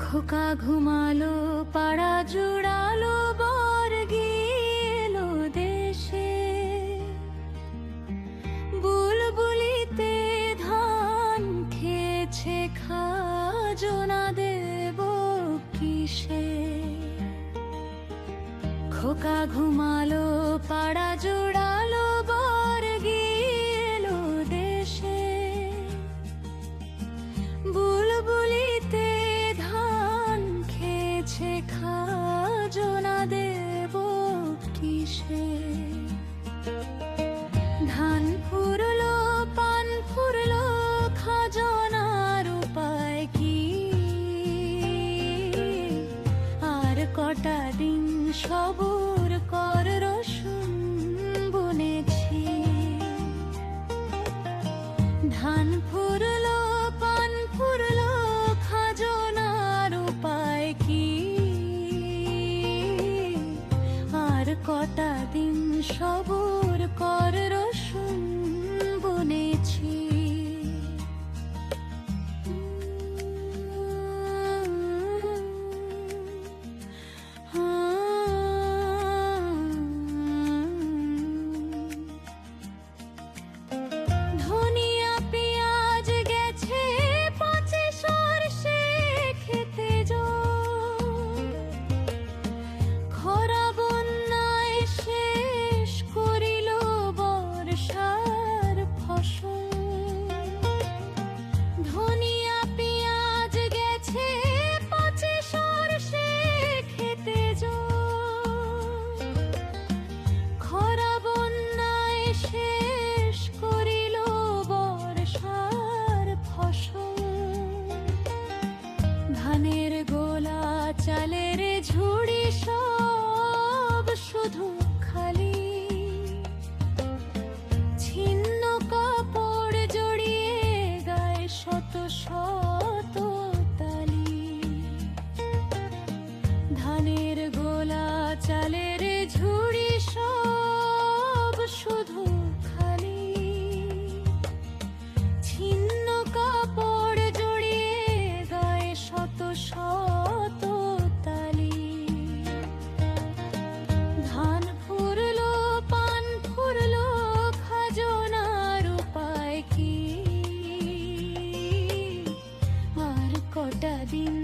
খোকা ঘুমালো, পাড়া জুড়ালো, বর গেলো দেশে। বুলবুলিতে ধান খেয়েছে, খাজনা দেব কিসে? খোকা ঘুমালো, পাড়া জুড়ালো, বর গেলো দেশে। বুলবুলিতে ধান খেয়েছে, খাজনা দেব কিসে? ধান ফুরলো, পান ফুরলো, খাজনার উপায় কি? আর কটা দিন সবুর কর, রসুন বুনেছি। ধান ফুরলো, পান ফুরলো, খাজনার উপায় কি? আর কটা দিন সবুর কর, রসুন বুনেছি। ধনিয়া পেঁয়াজ গেছে পচে, সরষে খেতে জল। খরা বন্যায় শেষ করিল বর্ষার ফসল। ধনিয়া পেঁয়াজ গেছে পচে, সরষে খেতে জল। খরা বন্যায় শেষ করিল বর্ষার ফসল। ধানের গোলা, চালের ঝুড়ি, সব শুধু খালি। ছিন্ন কাপড় জড়িয়ে গায়ে শত শত তালি। ধানের গোলা, চালের ঝুড়ি, সব শুধু খালি। ছিন্ন কাপড় জড়িয়ে গায়ে শত শত তালি। ধান ফুরলো, পান ফুরলো, খাজনার উপায় কি? আর কটা দিন